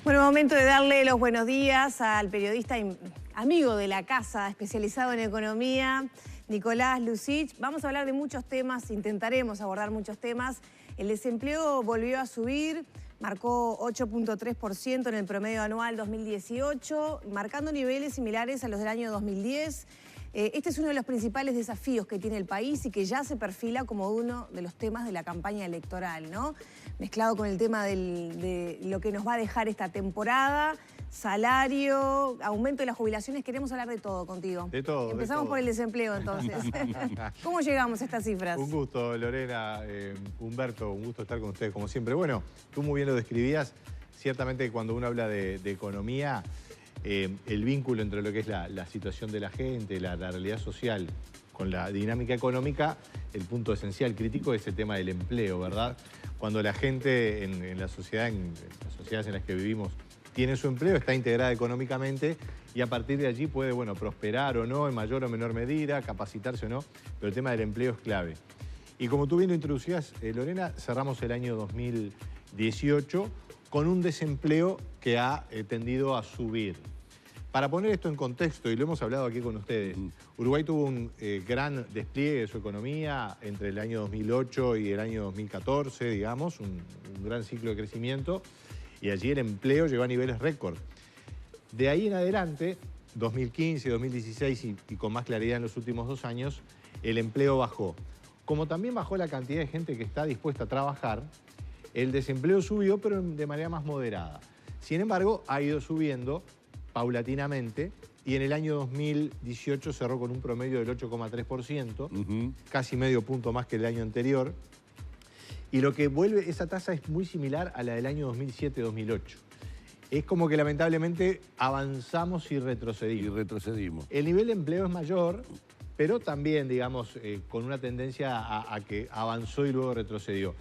Bueno, momento de darle los buenos días al periodista amigo de la casa, especializado en economía, Nicolás Lucich. Vamos a hablar de muchos temas, intentaremos abordar muchos temas. El desempleo volvió a subir, marcó 8.3% en el promedio anual 2018, marcando niveles similares a los del año 2010. Este es uno de los principales desafíos que tiene el país y que ya se perfila como uno de los temas de la campaña electoral, ¿no? Mezclado con el tema de lo que nos va a dejar esta temporada, salario, aumento de las jubilaciones. Queremos hablar de todo contigo. De todo. Empezamos por el desempleo, entonces. ¿Cómo llegamos a estas cifras? Un gusto, Lorena, Humberto, un gusto estar con ustedes como siempre. Bueno, tú muy bien lo describías. Ciertamente cuando uno habla de economía, el vínculo entre lo que es la situación de la gente, la realidad social con la dinámica económica, el punto esencial, crítico, es el tema del empleo, ¿verdad? Cuando la gente en la sociedad, en las sociedades en las que vivimos, tiene su empleo, está integrada económicamente y a partir de allí puede, bueno, prosperar o no, en mayor o menor medida, capacitarse o no, pero el tema del empleo es clave. Y como tú bien lo introducías, Lorena, cerramos el año 2018 con un desempleo que ha tendido a subir. Para poner esto en contexto, y lo hemos hablado aquí con ustedes, Uruguay tuvo un gran despliegue de su economía entre el año 2008 y el año 2014, digamos, un gran ciclo de crecimiento, y allí el empleo llegó a niveles récord. De ahí en adelante, 2015, 2016 y con más claridad en los últimos 2 años, el empleo bajó. Como también bajó la cantidad de gente que está dispuesta a trabajar, el desempleo subió, pero de manera más moderada. Sin embargo, ha ido subiendo paulatinamente y en el año 2018 cerró con un promedio del 8,3%, casi medio punto más que el año anterior. Y lo que vuelve, esa tasa es muy similar a la del año 2007-2008. Es como que lamentablemente avanzamos y retrocedimos. El nivel de empleo es mayor, pero también, digamos, con una tendencia a que avanzó y luego retrocedió.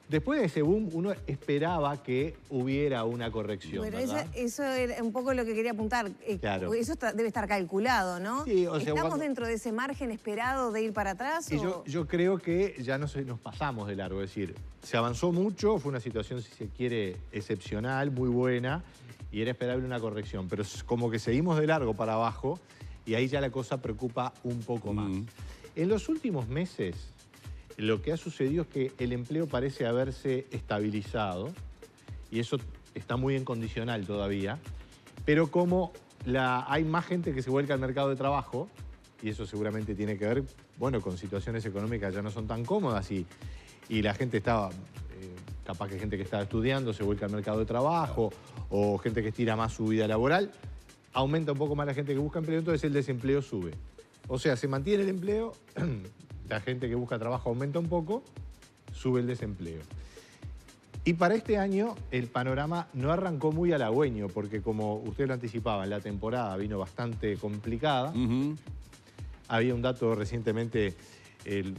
Después de ese boom, uno esperaba que hubiera una corrección, bueno, ¿verdad? eso era un poco lo que quería apuntar. Claro. Eso debe estar calculado, ¿no? Sí, o sea, ¿Estamos dentro de ese margen esperado de ir para atrás? Y yo creo que ya nos pasamos de largo. Es decir, se avanzó mucho, fue una situación, si se quiere, excepcional, muy buena, y era esperable una corrección. Pero es como que seguimos de largo para abajo, y ahí ya la cosa preocupa un poco más. En los últimos meses, lo que ha sucedido es que el empleo parece haberse estabilizado, y eso está muy en condicional todavía, pero como hay más gente que se vuelca al mercado de trabajo, y eso seguramente tiene que ver, bueno, con situaciones económicas ya no son tan cómodas, y la gente estaba, capaz que gente que estaba estudiando se vuelca al mercado de trabajo, o gente que estira más su vida laboral, aumenta un poco más la gente que busca empleo, entonces el desempleo sube. O sea, se mantiene el empleo, la gente que busca trabajo aumenta un poco, sube el desempleo. Y para este año el panorama no arrancó muy halagüeño, porque como ustedes lo anticipaban, la temporada vino bastante complicada. Había un dato recientemente,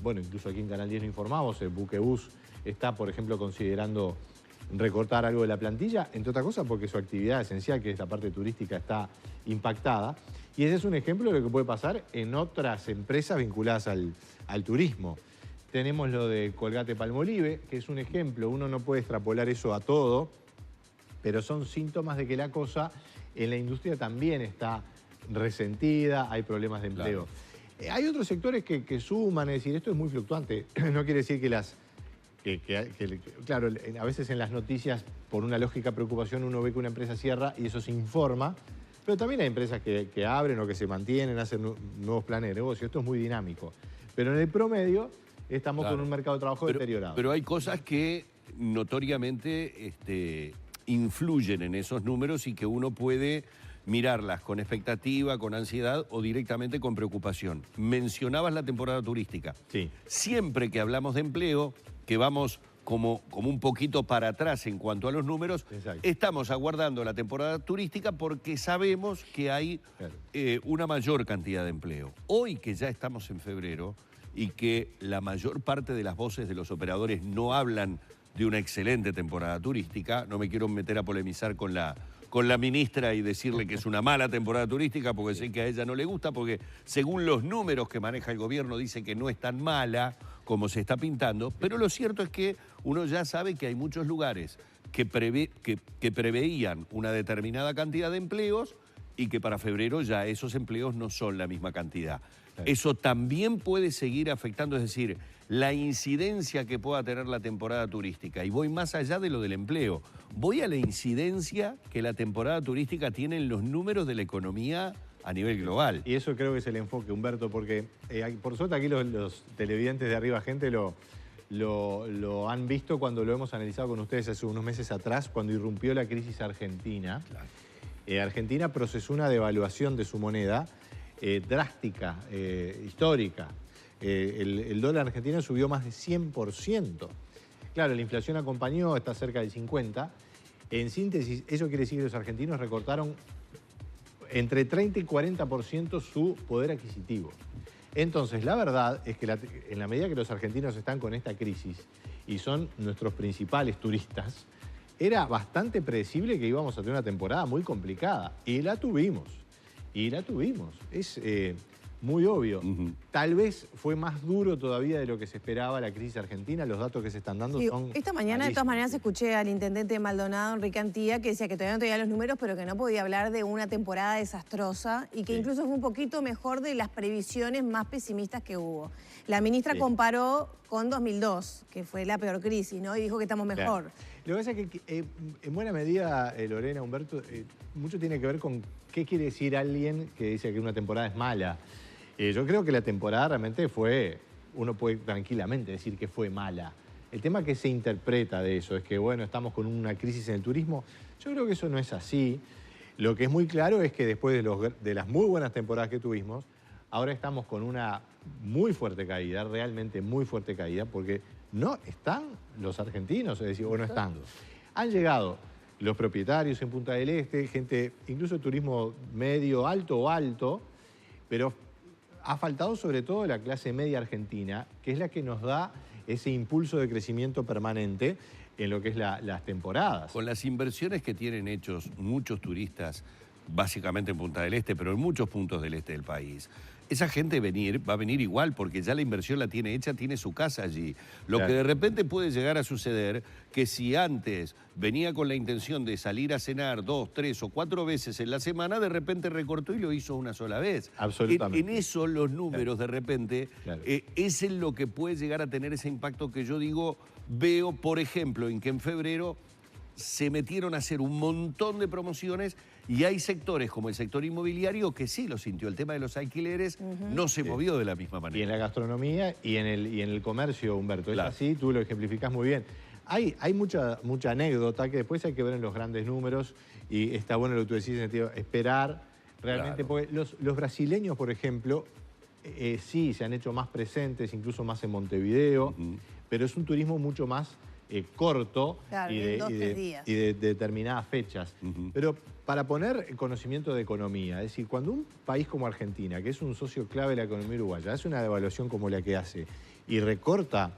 bueno, incluso aquí en Canal 10 lo informamos, el Buquebús está, por ejemplo, considerando recortar algo de la plantilla, entre otras cosas porque su actividad esencial, que es la parte turística, está impactada. Y ese es un ejemplo de lo que puede pasar en otras empresas vinculadas al turismo. Tenemos lo de Colgate-Palmolive, que es un ejemplo. Uno no puede extrapolar eso a todo, pero son síntomas de que la cosa en la industria también está resentida, hay problemas de empleo. Claro. Hay otros sectores que suman, es decir, esto es muy fluctuante. No quiere decir claro, a veces en las noticias, por una lógica preocupación, uno ve que una empresa cierra y eso se informa, pero también hay empresas que abren o que se mantienen, hacen nuevos planes de negocio. Esto es muy dinámico. Pero en el promedio estamos con un mercado de trabajo deteriorado. Pero hay cosas que notoriamente influyen en esos números y que uno puede mirarlas con expectativa, con ansiedad o directamente con preocupación. Mencionabas la temporada turística. Sí. Siempre que hablamos de empleo, que vamos como un poquito para atrás en cuanto a los números, estamos aguardando la temporada turística porque sabemos que hay una mayor cantidad de empleo. Hoy que ya estamos en febrero y que la mayor parte de las voces de los operadores no hablan de una excelente temporada turística, no me quiero meter a polemizar con la ministra y decirle que es una mala temporada turística porque sé que a ella no le gusta, porque según los números que maneja el gobierno dice que no es tan mala como se está pintando, pero lo cierto es que uno ya sabe que hay muchos lugares que preveían una determinada cantidad de empleos y que para febrero ya esos empleos no son la misma cantidad. Claro. Eso también puede seguir afectando, es decir, la incidencia que pueda tener la temporada turística. Y voy más allá de lo del empleo. Voy a la incidencia que la temporada turística tiene en los números de la economía a nivel global. Y eso creo que es el enfoque, Humberto, porque por suerte aquí los televidentes de Arriba Gente lo han visto cuando lo hemos analizado con ustedes hace unos meses atrás, cuando irrumpió la crisis argentina. Claro. Argentina procesó una devaluación de su moneda drástica, histórica. El dólar argentino subió más de 100%. Claro, la inflación acompañó, está cerca del 50%. En síntesis, eso quiere decir que los argentinos recortaron entre 30 y 40% su poder adquisitivo. Entonces, la verdad es que en la medida que los argentinos están con esta crisis y son nuestros principales turistas, era bastante predecible que íbamos a tener una temporada muy complicada. Y la tuvimos. Es muy obvio. Tal vez fue más duro todavía de lo que se esperaba la crisis argentina. Los datos que se están dando son esta mañana, de todas maneras, escuché al intendente de Maldonado, Enrique Antía, que decía que todavía no tenía los números, pero que no podía hablar de una temporada desastrosa y que incluso fue un poquito mejor de las previsiones más pesimistas que hubo. La ministra comparó con 2002, que fue la peor crisis, ¿no? Y dijo que estamos mejor. Claro. Lo que pasa es que, en buena medida, Lorena, Humberto, mucho tiene que ver con qué quiere decir alguien que dice que una temporada es mala. Yo creo que la temporada realmente uno puede tranquilamente decir que fue mala. El tema que se interpreta de eso es que, bueno, estamos con una crisis en el turismo. Yo creo que eso no es así. Lo que es muy claro es que después de las muy buenas temporadas que tuvimos, ahora estamos con una muy fuerte caída, realmente muy fuerte caída, porque no están los argentinos, es decir, o no están. Han llegado los propietarios en Punta del Este, gente, incluso de turismo medio, alto o alto, pero ha faltado sobre todo la clase media argentina, que es la que nos da ese impulso de crecimiento permanente en lo que es las temporadas. Con las inversiones que tienen hechos muchos turistas, básicamente en Punta del Este, pero en muchos puntos del este del país, esa gente va a venir igual porque ya la inversión la tiene hecha, tiene su casa allí. Lo que de repente puede llegar a suceder, que si antes venía con la intención de salir a cenar 2, 3 o 4 veces en la semana, de repente recortó y lo hizo una sola vez. Absolutamente. En eso los números de repente es en lo que puede llegar a tener ese impacto que yo digo, veo, por ejemplo, en que en febrero se metieron a hacer un montón de promociones y hay sectores como el sector inmobiliario que sí lo sintió. El tema de los alquileres no se movió de la misma manera. Y en la gastronomía y en el comercio, Humberto. Es así, tú lo ejemplificás muy bien. Hay mucha anécdota que después hay que ver en los grandes números y está bueno lo que tú decís en el sentido esperar realmente. Porque los brasileños, por ejemplo, sí se han hecho más presentes, incluso más en Montevideo, pero es un turismo mucho más corto y de determinadas fechas. Pero para poner conocimiento de economía, es decir, cuando un país como Argentina, que es un socio clave de la economía uruguaya, hace una devaluación como la que hace y recorta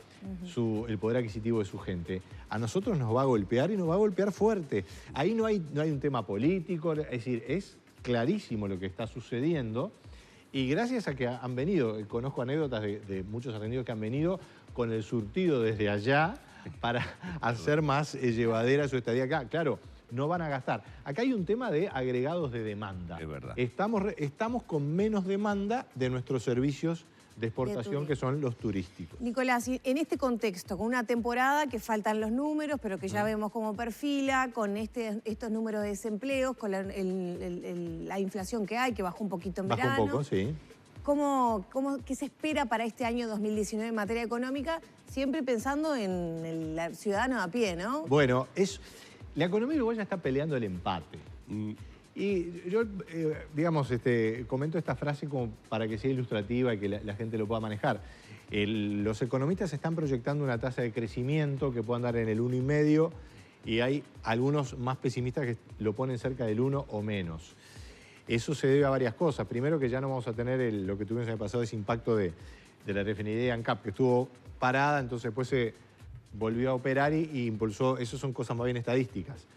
el poder adquisitivo de su gente, a nosotros nos va a golpear y nos va a golpear fuerte. Ahí no hay un tema político, es decir, es clarísimo lo que está sucediendo. Y gracias a que han venido, conozco anécdotas de muchos argentinos que han venido con el surtido desde allá para hacer más llevadera su estadía acá. Claro, no van a gastar. Acá hay un tema de agregados de demanda. Es verdad. Estamos con menos demanda de nuestros servicios de exportación, que son los turísticos. Nicolás, en este contexto, con una temporada que faltan los números, pero que ya vemos cómo perfila, con estos números de desempleos, con la inflación que hay, que bajó un poquito en verano. Bajó un poco, sí. ¿Qué se espera para este año 2019 en materia económica? Siempre pensando en el ciudadano a pie, ¿no? Bueno, la economía uruguaya está peleando el empate. Y yo, digamos, comento esta frase como para que sea ilustrativa y que la gente lo pueda manejar. Los economistas están proyectando una tasa de crecimiento que puede andar en el 1,5 y hay algunos más pesimistas que lo ponen cerca del 1 o menos. Eso se debe a varias cosas. Primero, que ya no vamos a tener lo que tuvimos en el pasado, ese impacto de la refinería ANCAP, que estuvo parada, entonces después se volvió a operar y impulsó. Eso son cosas más bien estadísticas.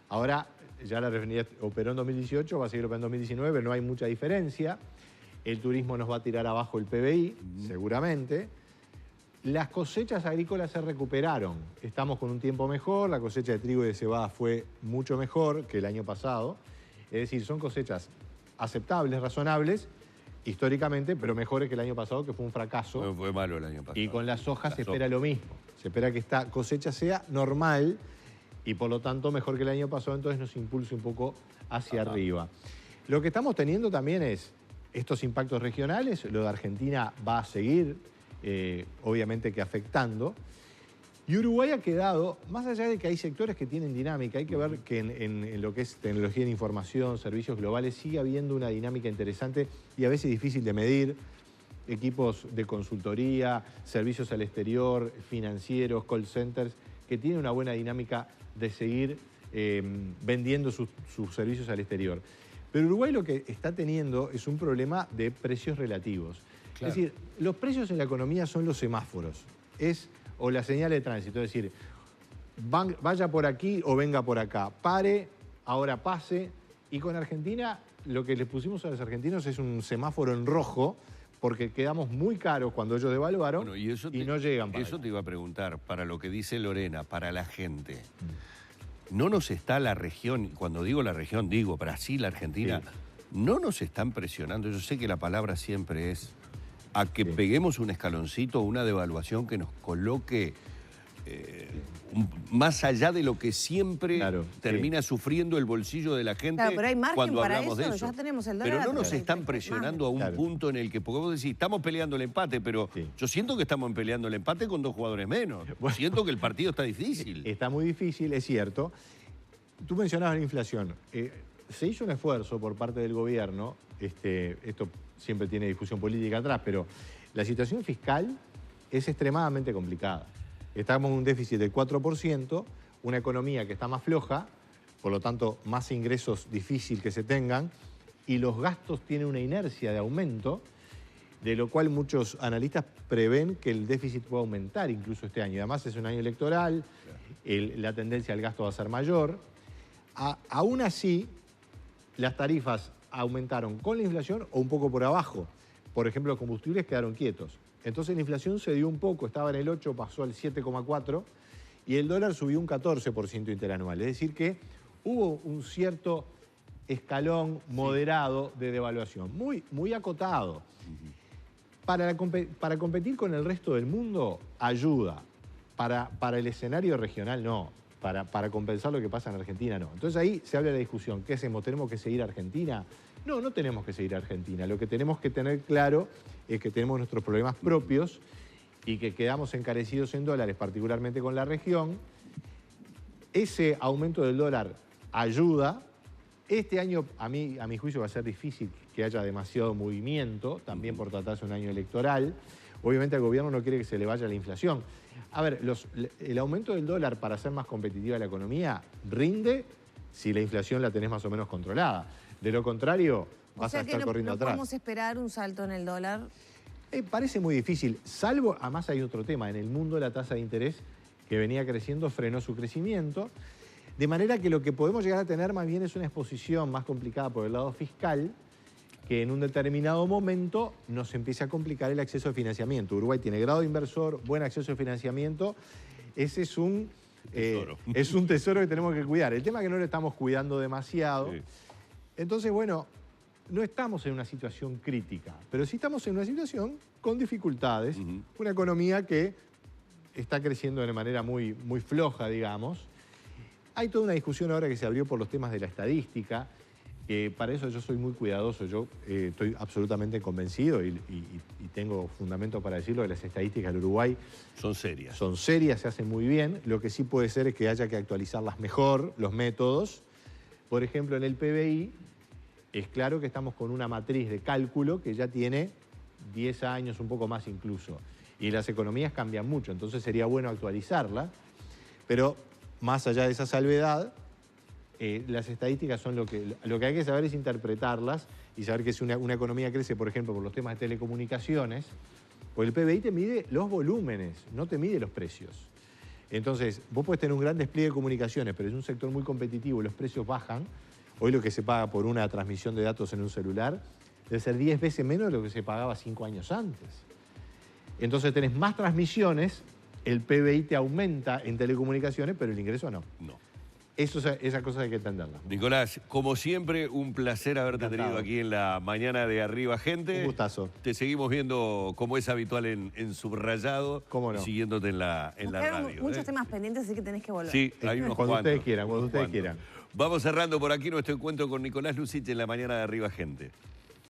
Ahora, ya la refinería operó en 2018, va a seguir operando en 2019, pero no hay mucha diferencia. El turismo nos va a tirar abajo el PBI, seguramente. Las cosechas agrícolas se recuperaron. Estamos con un tiempo mejor, la cosecha de trigo y de cebada fue mucho mejor que el año pasado. Es decir, son cosechas aceptables, razonables, históricamente, pero mejores que el año pasado, que fue un fracaso. Fue malo el año pasado. Y con las sojas se espera lo mismo. Se espera que esta cosecha sea normal y por lo tanto mejor que el año pasado, entonces nos impulse un poco hacia arriba. Lo que estamos teniendo también es estos impactos regionales. Lo de Argentina va a seguir, obviamente que afectando. Y Uruguay ha quedado, más allá de que hay sectores que tienen dinámica, hay que ver que en lo que es tecnología de información, servicios globales, sigue habiendo una dinámica interesante y a veces difícil de medir. Equipos de consultoría, servicios al exterior, financieros, call centers, que tienen una buena dinámica de seguir vendiendo sus servicios al exterior. Pero Uruguay lo que está teniendo es un problema de precios relativos. Claro. Es decir, los precios en la economía son los semáforos. O la señal de tránsito, es decir, vaya por aquí o venga por acá, pare, ahora pase. Y con Argentina, lo que les pusimos a los argentinos es un semáforo en rojo, porque quedamos muy caros cuando ellos devaluaron, bueno, y no llegan para eso allá. Te iba a preguntar, para lo que dice Lorena, para la gente, ¿no nos está la región, cuando digo la región, digo Brasil, Argentina, sí, no nos están presionando? Yo sé que la palabra siempre es a que peguemos un escaloncito, una devaluación que nos coloque más allá de lo que siempre termina sufriendo el bolsillo de la gente, pero hay margen cuando para hablamos de eso. Ya tenemos el dólar. Pero no nos están presionando a un punto en el que, porque vos decís, estamos peleando el empate, pero yo siento que estamos peleando el empate con 2 jugadores menos. Bueno, siento que el partido está difícil. Está muy difícil, es cierto. Tú mencionabas la inflación. Se hizo un esfuerzo por parte del gobierno, esto siempre tiene discusión política atrás, pero la situación fiscal es extremadamente complicada. Estamos en un déficit del 4%, una economía que está más floja, por lo tanto más ingresos difícil que se tengan, y los gastos tienen una inercia de aumento, de lo cual muchos analistas prevén que el déficit puede aumentar incluso este año. Además es un año electoral, la tendencia al gasto va a ser mayor. Aún así, las tarifas aumentaron con la inflación o un poco por abajo. Por ejemplo, los combustibles quedaron quietos. Entonces la inflación se dio un poco, estaba en el 8, pasó al 7,4 y el dólar subió un 14% interanual. Es decir que hubo un cierto escalón moderado de devaluación, muy acotado. Para competir con el resto del mundo, ayuda. Para el escenario regional, no. Para compensar lo que pasa en Argentina, no. Entonces ahí se habla de la discusión. ¿Qué hacemos? ¿Tenemos que seguir a Argentina? No, no tenemos que seguir a Argentina. Lo que tenemos que tener claro es que tenemos nuestros problemas propios y que quedamos encarecidos en dólares, particularmente con la región. Ese aumento del dólar ayuda. Este año, a mi juicio, va a ser difícil que haya demasiado movimiento, también por tratarse de un año electoral. Obviamente el gobierno no quiere que se le vaya la inflación. A ver, el aumento del dólar para hacer más competitiva la economía rinde si la inflación la tenés más o menos controlada. De lo contrario, vas a estar corriendo atrás. ¿Podemos esperar un salto en el dólar? Parece muy difícil, salvo, además hay otro tema, en el mundo la tasa de interés que venía creciendo frenó su crecimiento, de manera que lo que podemos llegar a tener más bien es una exposición más complicada por el lado fiscal, que en un determinado momento nos empiece a complicar el acceso al financiamiento. Uruguay tiene grado de inversor, buen acceso al financiamiento, ese es un tesoro que tenemos que cuidar. El tema es que no lo estamos cuidando demasiado. Sí. Entonces, bueno, no estamos en una situación crítica, pero sí estamos en una situación con dificultades, una economía que está creciendo de manera muy floja, digamos. Hay toda una discusión ahora que se abrió por los temas de la estadística. Para eso yo soy muy cuidadoso, yo estoy absolutamente convencido y tengo fundamento para decirlo, que las estadísticas del Uruguay son serias. Son serias, se hacen muy bien. Lo que sí puede ser es que haya que actualizarlas mejor, los métodos. Por ejemplo, en el PBI es claro que estamos con una matriz de cálculo que ya tiene 10 años, un poco más incluso. Y las economías cambian mucho, entonces sería bueno actualizarla. Pero más allá de esa salvedad, las estadísticas son lo que hay que saber es interpretarlas y saber que si una economía crece, por ejemplo, por los temas de telecomunicaciones, pues el PBI te mide los volúmenes, no te mide los precios. Entonces, vos podés tener un gran despliegue de comunicaciones, pero es un sector muy competitivo y los precios bajan. Hoy lo que se paga por una transmisión de datos en un celular debe ser 10 veces menos de lo que se pagaba 5 años antes. Entonces tenés más transmisiones, el PBI te aumenta en telecomunicaciones, pero el ingreso no. No. Esa cosa hay que entenderla. Nicolás, como siempre, un placer haberte tenido aquí en la mañana de Arriba Gente. Un gustazo. Te seguimos viendo como es habitual en Subrayado. ¿Cómo no? Siguiéndote en la radio. Muchos temas pendientes, así que tenés que volver. Sí, hay unos Cuando cuantos. ustedes quieran, cuando ustedes quieran. Vamos cerrando por aquí nuestro encuentro con Nicolás Lucich en la mañana de Arriba Gente.